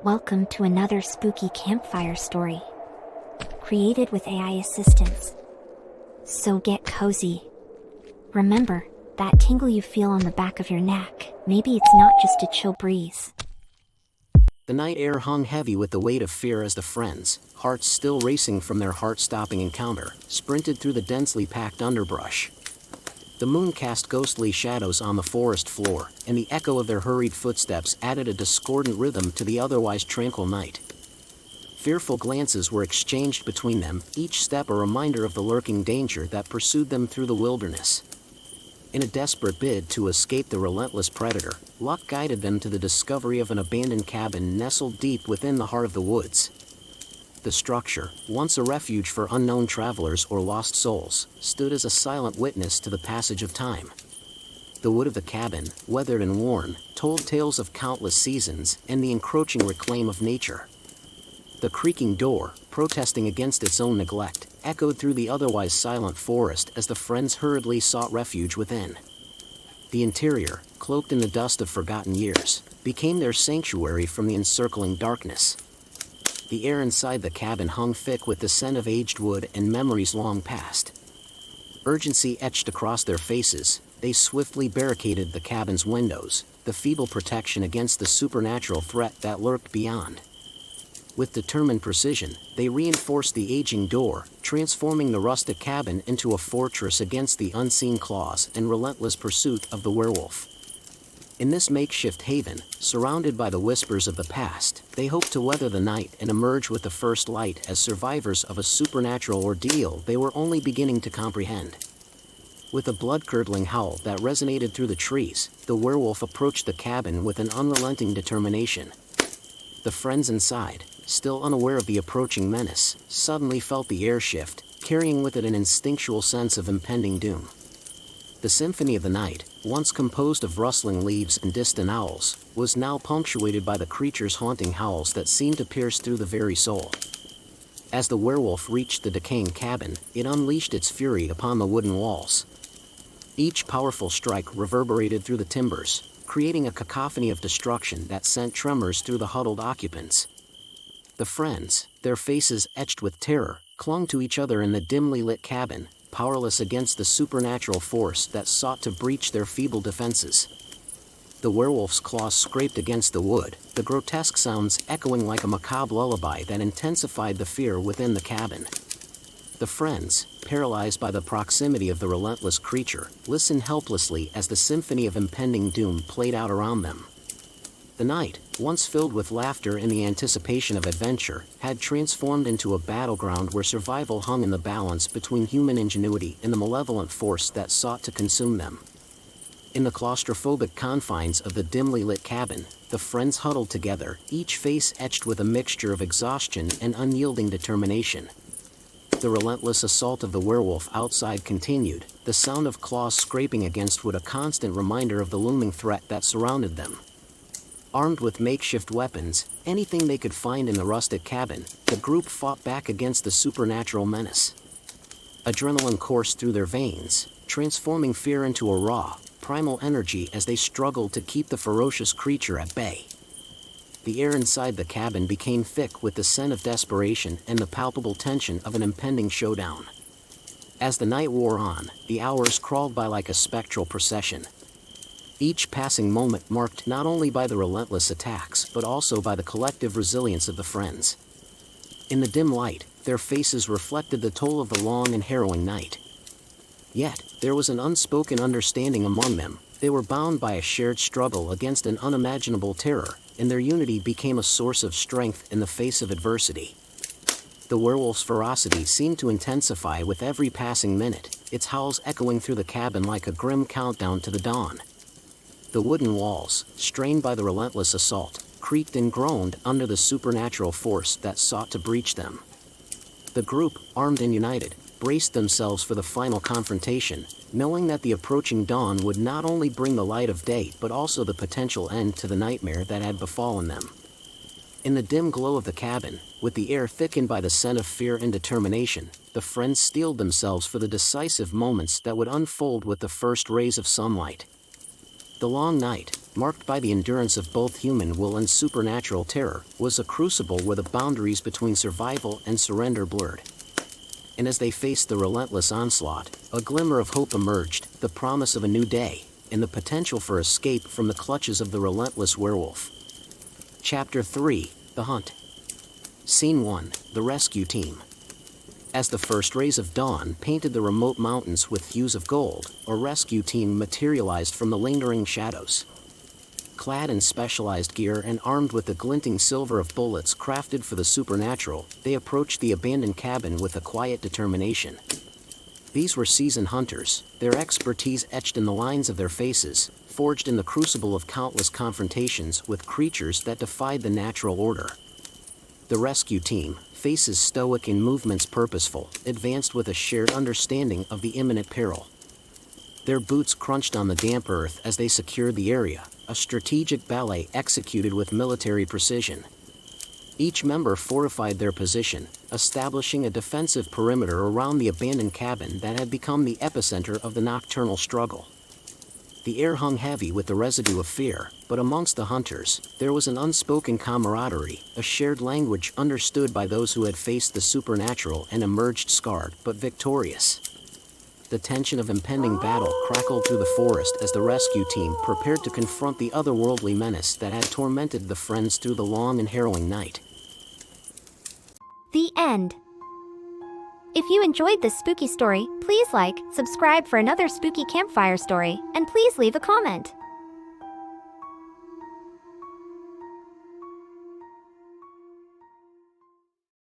Welcome to another spooky campfire story, created with AI assistance. So get cozy. Remember, that tingle you feel on the back of your neck, maybe it's not just a chill breeze. The night air hung heavy with the weight of fear as the friends, hearts still racing from their heart-stopping encounter, sprinted through the densely packed underbrush. The moon cast ghostly shadows on the forest floor, and the echo of their hurried footsteps added a discordant rhythm to the otherwise tranquil night. Fearful glances were exchanged between them, each step a reminder of the lurking danger that pursued them through the wilderness. In a desperate bid to escape the relentless predator, luck guided them to the discovery of an abandoned cabin nestled deep within the heart of the woods. The structure, once a refuge for unknown travelers or lost souls, stood as a silent witness to the passage of time. The wood of the cabin, weathered and worn, told tales of countless seasons and the encroaching reclaim of nature. The creaking door, protesting against its own neglect, echoed through the otherwise silent forest as the friends hurriedly sought refuge within. The interior, cloaked in the dust of forgotten years, became their sanctuary from the encircling darkness. The air inside the cabin hung thick with the scent of aged wood and memories long past. Urgency etched across their faces, they swiftly barricaded the cabin's windows, the feeble protection against the supernatural threat that lurked beyond. With determined precision, they reinforced the aging door, transforming the rustic cabin into a fortress against the unseen claws and relentless pursuit of the werewolf. In this makeshift haven, surrounded by the whispers of the past, they hoped to weather the night and emerge with the first light as survivors of a supernatural ordeal they were only beginning to comprehend. With a blood-curdling howl that resonated through the trees, the werewolf approached the cabin with an unrelenting determination. The friends inside, still unaware of the approaching menace, suddenly felt the air shift, carrying with it an instinctual sense of impending doom. The symphony of the night, once composed of rustling leaves and distant owls, was now punctuated by the creature's haunting howls that seemed to pierce through the very soul. As the werewolf reached the decaying cabin, it unleashed its fury upon the wooden walls. Each powerful strike reverberated through the timbers, creating a cacophony of destruction that sent tremors through the huddled occupants. The friends, their faces etched with terror, clung to each other in the dimly lit cabin, powerless against the supernatural force that sought to breach their feeble defenses. The werewolf's claws scraped against the wood, the grotesque sounds echoing like a macabre lullaby that intensified the fear within the cabin. The friends, paralyzed by the proximity of the relentless creature, listened helplessly as the symphony of impending doom played out around them. The night, once filled with laughter and the anticipation of adventure, had transformed into a battleground where survival hung in the balance between human ingenuity and the malevolent force that sought to consume them. In the claustrophobic confines of the dimly lit cabin, the friends huddled together, each face etched with a mixture of exhaustion and unyielding determination. The relentless assault of the werewolf outside continued, the sound of claws scraping against wood a constant reminder of the looming threat that surrounded them. Armed with makeshift weapons, anything they could find in the rustic cabin, the group fought back against the supernatural menace. Adrenaline coursed through their veins, transforming fear into a raw, primal energy as they struggled to keep the ferocious creature at bay. The air inside the cabin became thick with the scent of desperation and the palpable tension of an impending showdown. As the night wore on, the hours crawled by like a spectral procession. Each passing moment marked not only by the relentless attacks but also by the collective resilience of the friends. In the dim light, their faces reflected the toll of the long and harrowing night. Yet, there was an unspoken understanding among them. They were bound by a shared struggle against an unimaginable terror, and their unity became a source of strength in the face of adversity. The werewolf's ferocity seemed to intensify with every passing minute, its howls echoing through the cabin like a grim countdown to the dawn. The wooden walls, strained by the relentless assault, creaked and groaned under the supernatural force that sought to breach them. The group, armed and united, braced themselves for the final confrontation, knowing that the approaching dawn would not only bring the light of day but also the potential end to the nightmare that had befallen them. In the dim glow of the cabin, with the air thickened by the scent of fear and determination, the friends steeled themselves for the decisive moments that would unfold with the first rays of sunlight. The long night, marked by the endurance of both human will and supernatural terror, was a crucible where the boundaries between survival and surrender blurred. And as they faced the relentless onslaught, a glimmer of hope emerged, the promise of a new day, and the potential for escape from the clutches of the relentless werewolf. Chapter 3: The Hunt. Scene 1: The Rescue Team. As the first rays of dawn painted the remote mountains with hues of gold, a rescue team materialized from the lingering shadows. Clad in specialized gear and armed with the glinting silver of bullets crafted for the supernatural, they approached the abandoned cabin with a quiet determination. These were seasoned hunters, their expertise etched in the lines of their faces, forged in the crucible of countless confrontations with creatures that defied the natural order. The rescue team, faces stoic and movements purposeful, advanced with a shared understanding of the imminent peril. Their boots crunched on the damp earth as they secured the area, a strategic ballet executed with military precision. Each member fortified their position, establishing a defensive perimeter around the abandoned cabin that had become the epicenter of the nocturnal struggle. The air hung heavy with the residue of fear, but amongst the hunters, there was an unspoken camaraderie, a shared language understood by those who had faced the supernatural and emerged scarred but victorious. The tension of impending battle crackled through the forest as the rescue team prepared to confront the otherworldly menace that had tormented the friends through the long and harrowing night. The end. If you enjoyed this spooky story, please like, subscribe for another spooky campfire story, and please leave a comment.